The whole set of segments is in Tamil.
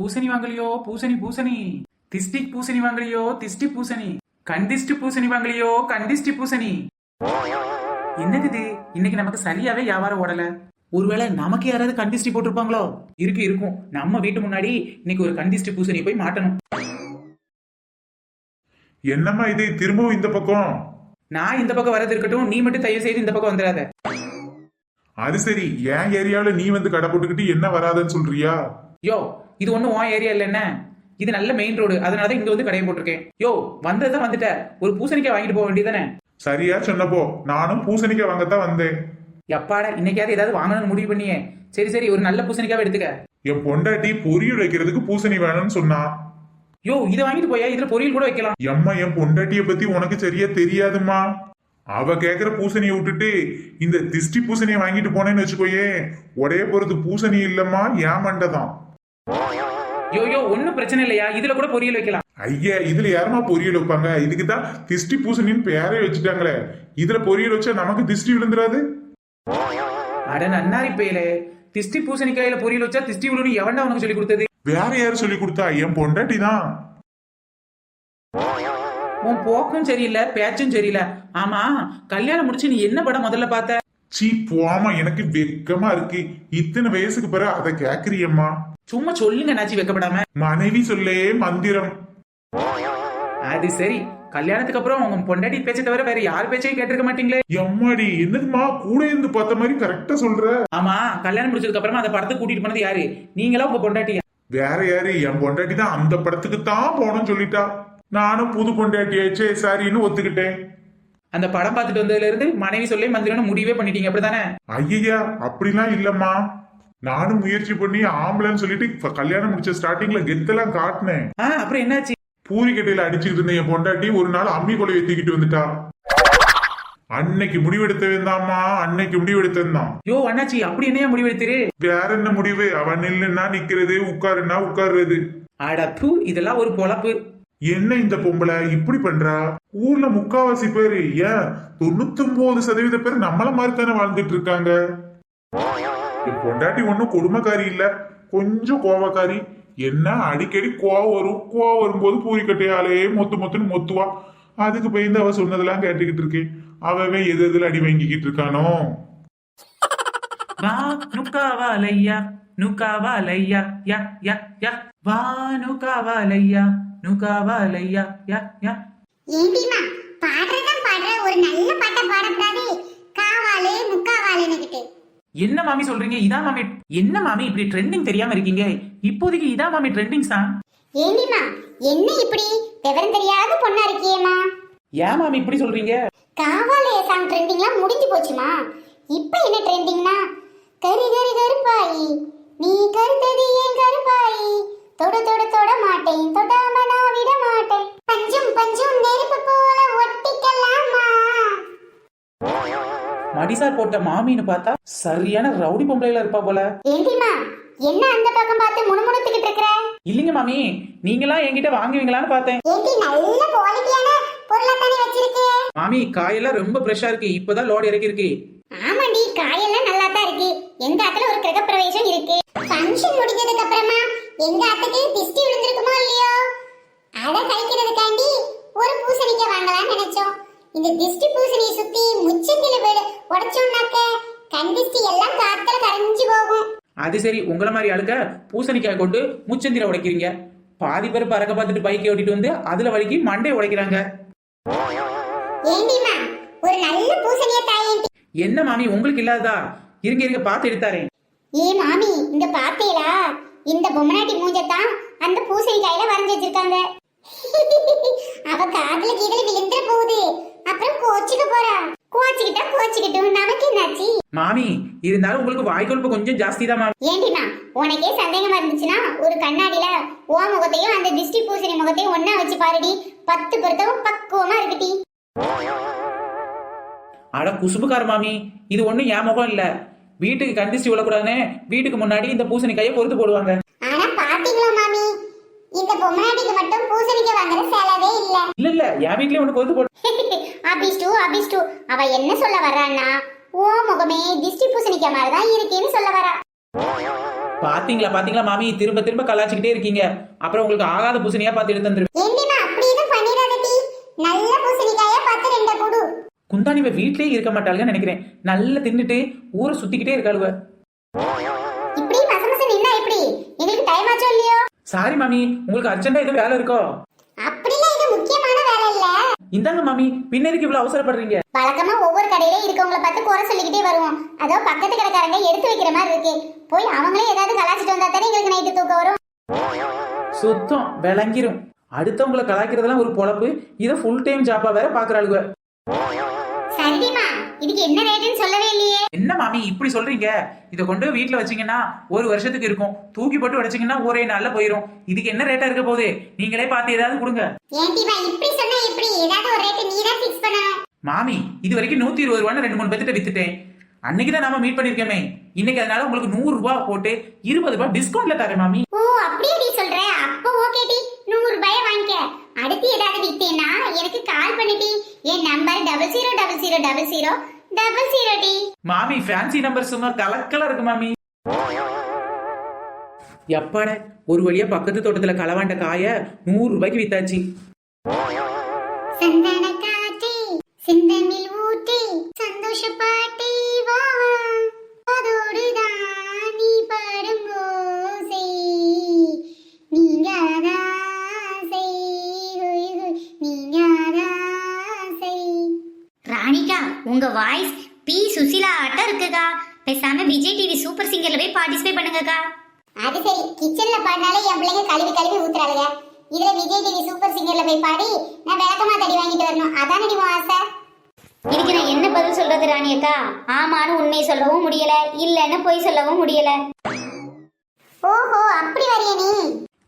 பூசணி வாங்கலையோ பூசணி பூசணி, திஸ்டிக் பூசணி வாங்கலையோ திஸ்டி பூசணி, கண்டிஸ்டி பூசணி வாங்கலையோ கண்டிஸ்டி பூசணி. என்னது இது, இன்னைக்கு நமக்கு சரியாவே வியாபாரம் ஓடல. ஒருவேளை நமக்கு யாராவது கண்டிஸ்டி போட்டிருப்பாங்களோ? இருக்கும். நம்ம வீட்டு முன்னாடி இன்னைக்கு ஒரு கண்டிஸ்டி பூசணி போய் மாட்டணும். என்னம்மா இது திரும்பவும் இந்த பக்கம்? நான் இந்த பக்கம் வரது இருக்கட்டும், நீ மட்டும் தயவு செய்து இந்த பக்கம் வந்துடாத. அது சரி, என் ஏரியாவில நீ வந்து கடை போட்டுக்கிட்டு என்ன வராதுன்னு சொல்றியா? யோ, இது ஒண்ணும் உன் ஏரியா இல்ல என்ன? இது நல்ல மெயின் ரோடு, அதனாலதான் இங்க வந்து கடையை போட்டிருக்கேன். யோ, வந்ததான் வந்துட்ட, ஒரு பூசணிக்காய் வாங்கிட்டு போக வேண்டியதானே? சரியா சொன்னப்போ நானும் பூசணிக்காய் வாங்கத்தான் வந்தேன். எப்பாட, இன்னைக்காவது ஏதாவது வாங்கணும்னு முடிவு பண்ணியே. சரி ஒரு நல்ல பூசணிக்காவை எடுத்துக்க. என் பொண்டாட்டி பொரியல் வைக்கிறதுக்கு பூசணி வேணும்னு சொன்னா. யோ, இதை வாங்கிட்டு போயா, இதுல பொரியல் கூட வைக்கலாம். எம்மா, என் பொண்டாட்டிய பத்தி உனக்கு சரியா தெரியாதுமா. அவ கேக்குற பூசணியை விட்டுட்டு இந்த திஷ்டி பூசணியை வாங்கிட்டு போனேன்னு வச்சுக்கோயே, ஒரே பொறுத்து பூசணி இல்லம்மா, ஏன் மண்டதான். யோ ஒன்னும் பிரச்சனை இல்லையா, இதுல கூட பொரியல் வைக்கலாம். ஐயா, இதுல யாருமா பொரியல் வைப்பாங்க? இதுக்குதான் திஷ்டி பூசணின்னு பேரே வச்சுட்டாங்களே. இதுல பொரியல் வச்சா நமக்கு திஷ்டி விழுந்துராது? அட நன்னாரி பேலே, திஷ்டி பூசணிக்காயில பொரியல் வச்சா திஷ்டி விழுன்னு எவன்டா உனக்கு சொல்லி கொடுத்தது? வேற யாரு சொல்லி கொடுத்தா? என் பொண்டாட்டி தான். உன் போக்கும் சரியில்லை, பேச்சும் சரியில்லை. ஆமா, கல்யாணம் முடிச்சு நீ என்ன படம் முதல்ல பார்த்த? சீ போமா, எனக்கு வெக்கமா இருக்கு. இத்தனை வயசுக்கு பிறகு அதை கேக்குறியம்மா? சும்மா சொல்லுங்க நாச்சி, வெக்கப்படாம. மனைவி சொல்லே மந்திரம். அது சரி, கல்யாணத்துக்கு அப்புறம் உங்க பொண்டாட்டி பேச்சை தவிர வேற யார் பேச்சையும் கேட்டிருக்க மாட்டீங்களே? எம்மாடி, என்னதுமா கூட இருந்து பார்த்த மாதிரி கரெக்டா சொல்ற? ஆமா, கல்யாணம் முடிச்சதுக்கு அப்புறமா அந்த படத்துக்கு கூட்டிட்டு போனது யாரு? நீங்களா உங்க பொண்டாட்டியா? வேற யாரு? என் பொண்டாட்டி தான் அந்த படத்துக்கு தான் போனோம்னு சொல்லிட்டா. நானும் புது பொண்டாட்டியாச்சே சரின்னு ஒத்துக்கிட்டேன். அந்த படம் பார்த்துட்டு வந்ததுல இருந்து மனைவி சொல்லே மந்திரம்னு முடிவே பண்ணிட்டீங்க, அப்படித்தானே? ஐயா, அப்படிலாம் இல்லம்மா. நானும் முயற்சி பண்ணி ஆம்பளைன்னு சொல்லிட்டு கல்யாணம் முடிச்ச ஸ்டார்டிங்ல கெத்தெல்லாம் காட்டினேன். அப்புறம் என்னாச்சு? பூரிக்கட்டையில அடிச்சுக்கிட்டு இருந்த என் பொண்டாட்டி ஒரு நாள் அம்மி கொலையை தூக்கிட்டு வந்துட்டா. அன்னைக்கு முடிவெடுத்தவன்தாம்மா, அன்னைக்கு முடிவெடுத்தான். யோ அண்ணாச்சி, அப்படி என்னையா முடிவெடுத்துரு? வேற என்ன முடிவு? அவன் நில்லுன்னா நிக்கிறது, உட்காருன்னா உட்காருறது. அடப்பு, இதெல்லாம் ஒரு பொழப்பு. என்ன இந்த பொம்பளை இப்படி பண்றா? ஊர்ல முக்காவாசி பேரு, ஏன் 99% பேர் நம்மள மாதிரி தானே வாழ்ந்துட்டு இருக்காங்க. என் பொண்டாட்டி ஒன்னும் கொடுமைக்காரி இல்ல, கொஞ்சம் கோவக்காரி. என்ன அடிக்கடி கோவம் வரும்போது பூரிக்கட்டையாலே மொத்துன்னு மொத்துவா. அதுக்கு பயந்து அவ சொன்னதெல்லாம் கேட்டுக்கிட்டு இருக்கேன். அவன் எதுல அடி வாங்கிக்கிட்டு இருக்கானோ. வா நுக்காவாலையா நுக்காவாலையா யா யா யா, வா நுக்காவாலையா நுக்காவாலையா யா யா. ஏண்டிமா, பாடுறதான் பாடுற, ஒரு நல்ல பாட்டை பாடக்கூடாது? காவாலே முக்காவாலேன்னு. என்ன மாமி சொல்றீங்க? இதான் மாமி. என்ன மாமி இப்படி ட்ரெண்டிங் தெரியாம இருக்கீங்க? இப்போதைக்கு இதான் மாமி ட்ரெண்டிங் தான். ஏண்டிமா, என்ன இப்படி விவரம் தெரியாத பொண்ணா இருக்கியேமா? ஏன் மாமி இப்படி சொல்றீங்க? காவாலே சாங் ட்ரெண்டிங்லாம் முடிஞ்சு போச்சுமா. இப்ப என்ன ட்ரெண்டிங்னா, கரு கரு கருப்பாயி நீ கருத்தது ஏன் கருப்பாயி, தொட மாட்டேன், தொடாம நான் விட மாட்டேன், பஞ்சும் நெருப்பு போல ஒட்டிக்கலாமா. மடிசார் போட்ட மாமின்னு பார்த்தா சரியான ரவுடி பொம்பளைல இருப்பா போல. ஏண்டிமா, என்ன அந்த பக்கம் பார்த்து முணுமுணுத்துக்கிட்டு இருக்கற? இல்லைங்க மாமி, நீங்களா என்கிட்ட வாங்குவீங்களான்னு பார்த்தேன். ஏண்டி, நல்ல குவாலிட்டியான பொருளா தானே வச்சிருக்கே. மாமி, காயெல்லாம் ரொம்ப ஃப்ரெஷ்ஷா இருக்கு, இப்பதான் லோட் இறக்கி இருக்கு. ஆமாண்டி, காயெல்லாம் நல்லா தான் இருக்கு. எங்க ஆத்துல ஒரு கிரக பிரவேசம் இருக்கு. ஃபங்க்ஷன் முடிஞ்சதுக்கு அப்புறமா எங்க ஆத்துக்கு திஷ்டி விழுந்திருக்குமோ இல்லையோ, அத கழிக்கிறதுக்காண்டி ஒரு பூசணிக்காய் வாங்கலாம்னு நினைச்சோம். இந்த திஷ்டி பூசணியை சுத்தி முச்சந்தில உடைச்சோம்னாக்க கண்டிஷ்டி எல்லாம் காத்துல கரைஞ்சு போகும். அது சரி, உங்களை மாதிரி ஆளுக்க பூசணிக்காய் கொண்டு முச்சந்திர உடைக்கிறீங்க. பாதி பேர் பறக்க பார்த்துட்டு பைக்கை ஓட்டிட்டு வந்து அதுல வலிக்கு மண்டை உடைக்கிறாங்க. ஏண்டிமா, ஒரு நல்ல பூசணியை தாயேண்டி. என்ன மாமி, உங்களுக்கு இல்லாததா? இருங்க பார்த்து எடுத்தாரேன். ஏ மாமி, இங்க பாத்தீங்களா? இந்த பொம்மநாட்டி மூஞ்சத்தான் அந்த பூசணிக்காயில வரைஞ்சு வச்சிருக்காங்க. அவ காதுல கீதல விழுந்துற போகுது, அப்புறம் கோச்சிக்க போறா. கோச்சிக்கிட்டும், நமக்கு என்னாச்சு? மாமி, இருந்தாலும் உங்களுக்கு வாய்க்கொழுப்பு கொஞ்சம் ஜாஸ்தி தான் மாமி. ஏண்டிமா, உனக்கே சந்தேகமா இருந்துச்சுன்னா ஒரு கண்ணாடியில ஓ முகத்தையும் அந்த திஷ்டி பூசணி முகத்தையும் ஒன்னா வச்சு பாருடி. 10 பொருத்தமும் பக்குவமா இருக்குடி. அட குசுபுக்கார மாமி, இது ஒண்ணும் என் முகம் இல்ல. வீட்டுக்கு கண்டிஸ்டி விழக்கூடாதுன்னு வீட்டுக்கு முன்னாடி இந்த பூசணிக்காயை பொறுத்து போடுவாங்க. ஆனா பாத்தீங்களா மாமி, இந்த பொம்மநாட்டிக்கு மட்டும் பூசணிக்காய் வாங்குற செலவே இல்ல. இல்ல, என் வீட்லயே ஒண்ணு பொறுத்து போடு. அபிஷ்டு அவ என்ன சொல்ல வர்றான்னா, ஓ முகமே திஷ்டி பூசணிக்காய் மாதிரி தான் இருக்கேன்னு சொல்ல வரா. பாத்தீங்களா மாமி, திரும்ப திரும்ப கலாச்சிக்கிட்டே இருக்கீங்க. அப்புறம் உங்களுக்கு ஆகாத பூசணியா பார்த்து எடுத்து வந்துருவேன். ஏண்டிமா அப்படி எதுவும் பண்ணிடாதடி. நல்ல பூசணிக்காயா பார்த்து ரெண்ட கொடு. குந்தாணி இவ வீட்லயே இருக்க மாட்டாளுன்னு நினைக்கிறேன். நல்லா தின்னுட்டு ஊரை சுத்திக்கிட்டே இருக்காளுவ. இப்படி மசமச நின்னா எப்படி? எங்களுக்கு டைம் ஆச்சோ இல்லையோ? சாரி மாமி, உங்களுக்கு அர்ஜென்ட்டா எதுவும் வேலை இருக்கோ? அப்படிலாம் இது முக்கியமான வேலை இல்ல. இந்தாங்க மாமி, பின்னருக்கு இவ்வளவு அவசரப்படுறீங்க? வழக்கமா ஒவ்வொரு கடையில இருக்கவங்கள பார்த்து குறை சொல்லிக்கிட்டே வருவோம். அதோ பக்கத்து கடைக்காரங்க எடுத்து வைக்கிற மாதிரி இருக்கு. போய் அவங்களே ஏதாவது கலாச்சிட்டு வந்தா தானே எங்களுக்கு நைட்டு தூக்கம் வரும். சுத்தம் விளங்கிரும். அடுத்தவங்களை கலாய்க்கிறதெல்லாம் ஒரு பொழப்பு, இதை ஃபுல் டைம் ஜாப்பா வேற பாக்குறாளுவ. சரிடிமா, இதுக்கு என்ன ரேட்டுன்னு சொல்லவே இல்லையே. என்ன மாமி இப்படி சொல்றீங்க? இதை கொண்டு வீட்டுல வச்சீங்கன்னா ஒரு வருஷத்துக்கு இருக்கும். தூக்கி போட்டு உடைச்சீங்கன்னா ஒரே நாள்ல போயிரும். இதுக்கு என்ன ரேட்டா இருக்க போகுது? நீங்களே பார்த்து ஏதாவது கொடுங்க. ஏண்டிமா இப்படி சொன்னா எப்படி? ஏதாவது ஒரு ரேட் நீ தான் ஃபிக்ஸ் பண்ணணும். மாமி, இது வரைக்கும் 120 ரூபான்னு 2-3 பேர்த்திட்ட வித்துட்டேன். அன்னைக்கு தான் நாம மீட் பண்ணிருக்கோமே. இன்னைக்கு அதனால உங்களுக்கு 100 ரூபாய் போட்டு 20 ரூபாய் டிஸ்கவுண்ட்ல தரேன் மாமி. ஓ அப்படியே நீ சொல்ற? அப்ப ஓகே டி, 100 ரூபாய் வாங்கிக்க. அடுத்து ஏதாவது வித்தேனா எனக்கு கால் பண்ணிடி. என் நம்பர் 00000000 டி. மாமி ஃபேன்சி நம்பர் சும்மா கலக்கலா இருக்கு மாமி. எப்பாட ஒரு வழியா பக்கத்து தோட்டத்துல களவாண்ட காய 100 ரூபாய்க்கு வித்தாச்சு. சந்தன காற்றே சிந்தமில் ஊற்றே சந்தோஷ பாட்டே வா அதோடு தான் நீ பாடும் ஓசை நீங்காதாசை நீங்காதாசை. ராணிகா, உங்க வாய்ஸ் பி சுசிலா ஆட்ட இருக்குக்கா. பேசாம விஜய் டிவி சூப்பர் சிங்கர்ல போய் பார்ட்டிசிபேட் பண்ணுங்கக்கா. அது சரி, கிச்சன்ல பாடினாலே என் பிள்ளைங்க கழுவி கழுவி ஊத்துறாளுங்க. இதுல விஜய் டிவி சூப்பர் சிங்கர்ல போய் பாடி நான் விளக்கமா தடி வாங்கிட்டு வரணும். அதானே நீ ஆசை? இதுக்கு நான் என்ன பதில் சொல்றது ராணி அக்கா? ஆமான்னு உண்மையை சொல்லவும் முடியல, இல்லன்னு பொய் சொல்லவும் முடியல. ஓஹோ அப்படி வரைய நீ?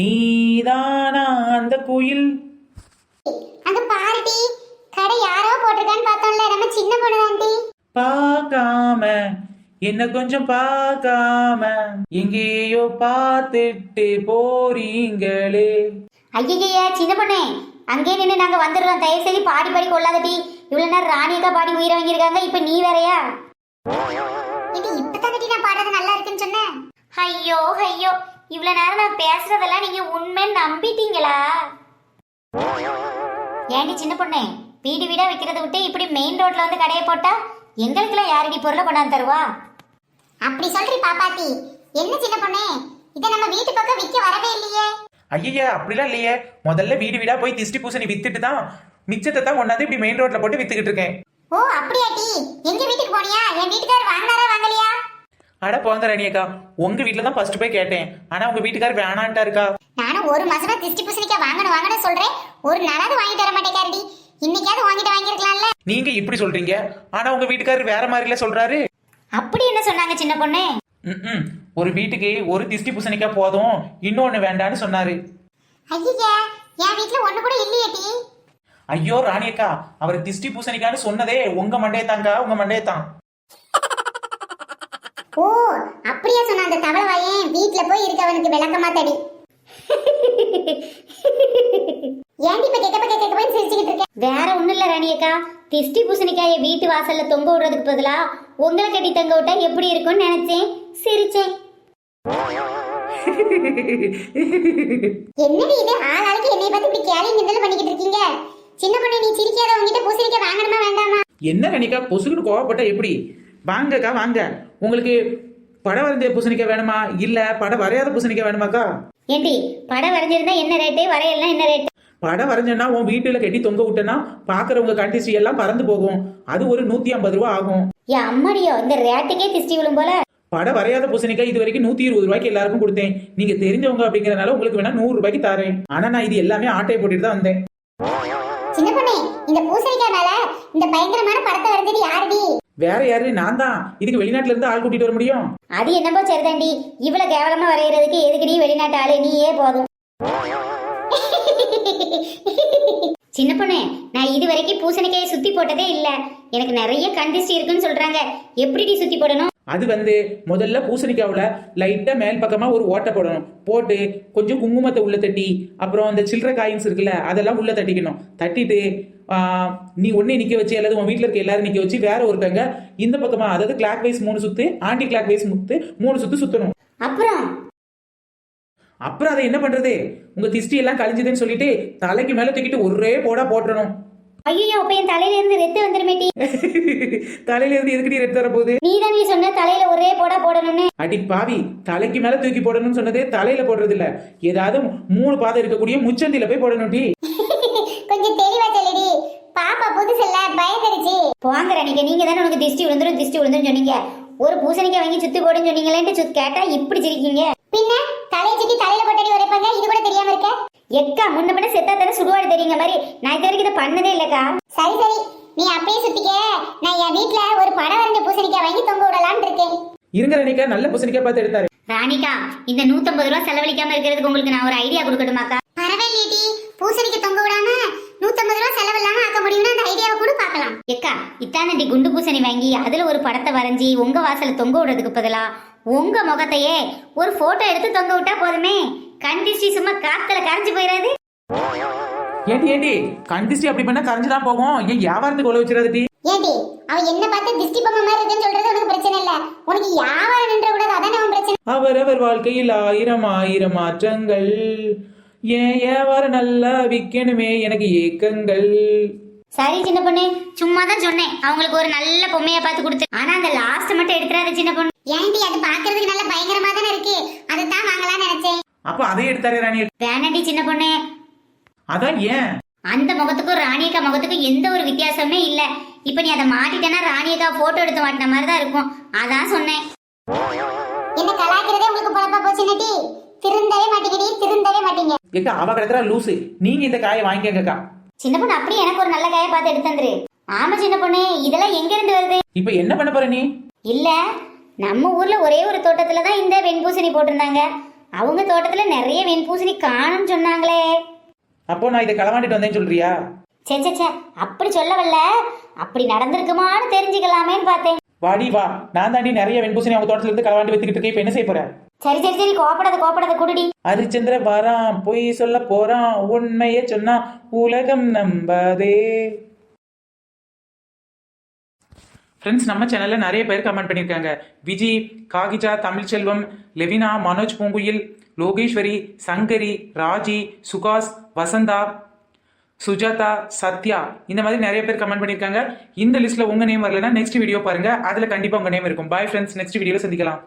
நீதானா அந்த குயில்? அங்க பாருடி, கடை யாரோ போட்டிருக்கான்னு பார்த்தோம்ல, நம்ம சின்ன பொண்ணு தாண்டி. பார்க்காம என்ன கொஞ்சம் பார்க்காம எங்கேயோ பார்த்துட்டு போறீங்களே. ஐயையா சின்ன பொண்ணே, அங்கே நின்று நாங்க வந்துடுறோம். தயவு செய்து பாடி பாடி கொள்ளாதடி. இவ்வளவு நேரம் ராணி அக்கா பாடி உயிரை வாங்கியிருக்காங்க, இப்ப நீ வேறையா? இது இப்பதானடி நான் பாடுறது நல்லா இருக்குன்னு சொன்னேன். ஐயோ ஐயோ, இவ்வளவு நேரம் நான் பேசுறதெல்லாம் நீங்க உண்மைன்னு நம்பிட்டீங்களா? ஏண்டி சின்ன பொண்ணே, வீடு வீடா வைக்கிறத விட்டு இப்படி மெயின் ரோட்ல வந்து கடையை போட்டா எங்களுக்குலாம் யாரடி பொருளை கொண்டாந்து தருவா? அப்படி சொல்றீ பாப்பாத்தி. என்ன சின்ன பொண்ணே, இத நம்ம வீட்டு பக்கம் விக்க வரவே இல்லையே. ஐயா அப்படிலாம் இல்லையே. முதல்ல வீடு வீடா போய் திஷ்டி பூசணி வித்துட்டு தான் மிச்சத்தை தான் கொண்டாந்து இப்படி மெயின் ரோட்ல போட்டு வித்துக்கிட்டு இருக்கேன். ஓ அப்படியாட்டி? எங்க வீட்டுக்கு போனியா? என் வீட்டுக்காரர் வாங்கினாரா வாங்கலையா? அட போங்க ராணியக்கா, உங்க வீட்டுல தான் ஃபர்ஸ்ட் போய் கேட்டேன். ஆனா உங்க வீட்டுக்காரர் வேணான்ட்டா இருக்கா. நானும் ஒரு மாசமா திஷ்டி பூசணிக்கா வாங்கணும் சொல்றேன், ஒரு நாளாவது வாங்கிட்டு வர மாட்டேங்காரடி. இன்னைக்காவது வாங்கிட்டு வாங்கிருக்கலாம்ல. நீங்க இப்படி சொல்றீங்க, ஆனா உங்க வீட்டுக்காரர் வேற மாதிரில சொல்றாரு. அப்படி என்ன சொன்னாங்க சின்ன பொண்ணே? ஒரு வீட்டுக்கு ஒரு திஷ்டி பூசணிக்கா போதும், இன்னொன்னு வேண்டான்னு சொன்னாரு. ஐயா, என் வீட்டுல ஒண்ணு கூட இல்லையேட்டி. ஐயோ ராணியக்கா, அவர் திஷ்டி பூசணிக்கான்னு சொன்னதே உங்க மண்டையத்தாங்க, உங்க மண்டையத்தான். ஓ அப்படியே சொன்ன அந்த தவளை வாயன் வீட்டுல போய் இருக்கவனுக்கு விளக்கமா தடி. ஏன்டி இப்ப கேட்க போய் சிரிச்சுக்கிட்டு இருக்க? வேற ஒண்ணும் இல்ல ராணியக்கா, திஷ்டி பூசணிக்காய வீட்டு வாசல்ல தொங்க விடுறதுக்கு பதிலா உங்களை கட்டி தொங்க விட்டா எப்படி இருக்கும்னு நினைச்சேன், சிரிச்சேன். என்னடி இது, ஆளாளுக்கு என்னை பார்த்து இப்படி கேலி கிண்டல் பண்ணிக்கிட்டு இருக்கீங்க? சின்ன பொண்ணு, நீ சிரிக்காத. உங்ககிட்ட பூசணிக்காய் வாங்கணுமா வேண்டாமா? என்ன ராணிக்கா பொசுக்குன்னு கோவப்பட்டா எப்படி? வாங்கக்கா வாங்க. உங்களுக்கு படம் வரைஞ்ச பூசணிக்காய் வேணுமா இல்ல படம் வரையாத பூசணிக்காய் வேணுமாக்கா? ஏண்டி, படம் வரைஞ்சிருந்தா என்ன ரேட்டு, வரையலாம் என்ன ரேட்டு? படம் வரைஞ்சேன்னா உன் வீட்டுல கட்டி தொங்க விட்டேன்னா பாக்குறவங்க கண்டிஸ்டி எல்லாம் பறந்து போகும். அது ஒரு 150 ரூபா ஆகும். ஏன் அம்மாடியோ, இந்த ரேட்டுக்கே திஷ்டி விழும் போல. படம் வரையாத பூசணிக்காய் இது வரைக்கும் 120 ரூபாய்க்கு எல்லாருக்கும் கொடுத்தேன். நீங்க தெரிஞ்சவங்க அப்படிங்கறதுனால உங்களுக்கு வேணா 100 ரூபாய்க்கு தரேன். ஆனா நான் இது எல்லாமே ஆட்டையை போட்டுட்டு தான் வந்தேன். சின்ன பொண்ணே, இந்த பூசணிக்காய் மேல இந்த பயங்கரமான படத்தை வரைஞ்சது யாருடி? வேற யாரு? நான் தான். இதுக்கு வெளிநாட்டுல இருந்து ஆள் கூட்டிட்டு வர முடியும்? அது என்னப்போ சரிதாண்டி. இவ்வளவு கேவலமா வரைகிறதுக்கு எதுக்குடி வெளிநாட்டு ஆளு, நீயே போதும். சின்ன பொண்ணு, நான் இது வரைக்கும் பூசணிக்காயை சுத்தி போட்டதே இல்ல. எனக்கு நிறைய கண்டிஸ்டி இருக்குன்னு சொல்றாங்க. எப்படி சுத்தி போடணும்? அது முதல்ல பூசணிக்காவுல லைட்டா மேல் பக்கமா ஒரு ஓட்டை போடணும். போட்டு கொஞ்சம் குங்குமத்தை உள்ள தட்டி, அப்புறம் அந்த சில்லறை காயின்ஸ் இருக்குல்ல அதெல்லாம் உள்ள தட்டிக்கணும். தட்டிட்டு நீ ஒன்னே நிக்க வச்சு அல்லது உன் வீட்டுல இருக்க எல்லாரும் நிக்க வச்சு வேற ஒருத்தங்க இந்த பக்கமா, அதாவது கிளாக் வைஸ் 3 சுத்து, ஆன்டி கிளாக் வைஸ் 3 சுத்து சுத்தணும். அப்புறம் அப்புறம் அதை என்ன பண்றது, உங்க திஷ்டி எல்லாம் கழிஞ்சுதுன்னு சொல்லிட்டு தலைக்கு மேல தூக்கிட்டு ஒரே போடா போட்டுறணும். ஐயோ அப்ப என் தலையில இருந்து ரத்தம் வந்துருமேட்டி. தலையில இருந்து எதுக்கடி ரத்தம் வர போகுது? நீ தான் சொன்ன தலையில ஒரே போடா போடணும்னு. அடி பாவி, தலைக்கு மேல தூக்கி போடணும்னு சொன்னதே தலையில போடுறது இல்ல, ஏதாவது 3 பாதை இருக்கக்கூடிய முச்சந்தில போய் போடணும் டி. கொஞ்சம் தெளிவா சொல்லுடி, பாப்பா புதுசுல பயந்துருச்சு. போங்க ரணிக்க, நீங்க தானே உனக்கு திஷ்டி விழுந்துரும் சொன்னீங்க. ஒரு பூசணிக்காய் வாங்கி சுத்தி போடுன்னு சொன்னீங்களேன்ட்டு கேட்டா இப்படி சிரிக்கீங்க. பின்ன தலையை சுத்தி தலையில போட்டடி உரைப்பாங்க, இது கூட தெரியாம இருக்க? எக்கா முன்ன பின்ன செத்தா தானே சுடுவாடு தெரியுங்க மாதிரி நான் இது வரைக்கும் இதை பண்ணதே இல்லக்கா. சரி சரி, நீ அப்பயே சுத்திக்க. நான் என் வீட்டுல ஒரு படம் வரைஞ்ச பூசணிக்காய் வாங்கி தொங்க விடலான்னு இருக்கேன். இருங்க ரணிகா, நல்ல பூசணிக்காய் பார்த்து எடுத்தாரு. ராணிகா, இந்த 150 ரூபா செலவழிக்காம இருக்கிறதுக்கு உங்களுக்கு நான் ஒரு ஐடியா கொடுக்கட்டுமாக்கா? பரவாயில்லையேடி, பூசணிக்கு தொங்க விடாம 150 ரூபா செலவில்லாம ஆக்க முடியும்னா அந்த ஐடியாவை கூட பார்க்கலாம். எக்கா இத்தானடி குண்டு பூசணி வாங்கி அதுல ஒரு படத்தை வரைஞ்சி உங்க வாசல தொங்க விடுறதுக்கு பதிலா உங்க முகத்தையே ஒரு போட்டோ எடுத்து தொங்க விட்டா போதுமே. கண்டிச்சி சும்மா காத்துல கரைஞ்சு போயிடாது. ஏண்டி கண்டிஸ்டி அப்படி பண்ணா கரைஞ்சுதான் போகும். ஏன் வியாபாரத்துக்கு உள்ள வச்சிடாதடி. ஏடி, அவன் என்ன பார்த்து திஷ்டி பொம்மை மாதிரி இருக்குன்னு சொல்றது உனக்கு பிரச்சனை இல்ல, உனக்கு வியாபாரம் நின்ற கூடாது, அதானே அவன் பிரச்சனை. அவரவர் வாழ்க்கையில் ஆயிரம் ஆயிரம் மாற்றங்கள், ஏன் வியாபாரம் நல்லா விற்கணுமே எனக்கு ஏக்கங்கள். சரி சின்ன பொண்ணு, சும்மா தான் சொன்னேன் அவங்களுக்கு ஒரு நல்ல பொம்மையா பார்த்து கொடுத்து. ஆனா அந்த லாஸ்ட் மட்டும் எடுத்துறாத சின்ன பொண்ணு. ஏன்டி, அது பாக்குறதுக்கு நல்ல பயங்கரமா தானே இருக்கு, அதுதான் வாங்கலாம்னு நினைச்சேன். அப்ப அதை எடுத்தாரு ராணி. வேணாண்டி சின்ன பொண்ணு, அதான் ஏன் அந்த முகத்துக்கும் ராணியக்கா முகத்துக்கும் எந்த ஒரு வித்தியாசமே இல்ல. இப்ப நீ அதை மாட்டிட்டேன்னா ராணியக்கா போட்டோ எடுத்து மாட்டின மாதிரி தான் இருக்கும். அதான் சொன்னேன். என்ன கலாய்க்கிறதே உங்களுக்கு பொழப்பா போச்சு நட்டி. திருந்தவே மாட்டீங்க. ஏக்கா அவ கிடக்குறா லூசு, நீங்க இந்த காயை வாங்கிக்கங்கக்கா. சின்ன பொண்ணு அப்படியே எனக்கு ஒரு நல்ல காயை பார்த்து எடுத்து தந்துரு. ஆமா சின்ன பொண்ணு, இதெல்லாம் எங்க இருந்து வருது? இப்ப என்ன பண்ண போற நீ? இல்ல, நம்ம ஊர்ல ஒரே ஒரு தோட்டத்துல தான் இந்த வெண்பூசணி போட்டிருந்தாங்க. அவங்க தோட்டத்துல நிறைய வெண்பூசணி காணும்னு சொன்னாங்களே. அப்போ நான் இதை களவாண்டிட்டு வந்தேன்னு சொல்றியா? சே அப்படி சொல்ல வரல, அப்படி நடந்திருக்குமான்னு தெரிஞ்சுக்கலாமேன்னு பார்த்தேன். வாடி வா, நான் தாண்டி நிறைய வெண்பூசணி அவங்க தோட்டத்துல இருந்து களவாண்டி வச்சுக்கிட்டு இருக்கேன். இப்ப என்ன செய்ய போற? சரி கோப்படாத குடுடி. ஹரிச்சந்திர வரான், பொய் சொல்ல போறான், உண்மையே சொன்னா உலகம் நம்பாதே. ஃப்ரெண்ட்ஸ், நம்ம சேனல்ல நிறைய பேர் கமெண்ட் பண்ணியிருக்காங்க. விஜி, காகிஜா, தமிழ்ச்செல்வம், லெவினா, மனோஜ் பூங்குயில், லோகேஸ்வரி, சங்கரி, ராஜி, சுகாஸ், வசந்தா, சுஜாதா, சத்யா, இந்த மாதிரி நிறைய பேர் கமெண்ட் பண்ணியிருக்காங்க. இந்த லிஸ்ட்ல உங்க நேம் வரலன்னா நெக்ஸ்ட் வீடியோ பாருங்க, அதுல கண்டிப்பா உங்க நேம் இருக்கும். பாய் ஃப்ரெண்ட்ஸ், நெக்ஸ்ட் வீடியோல சந்திக்கலாம்.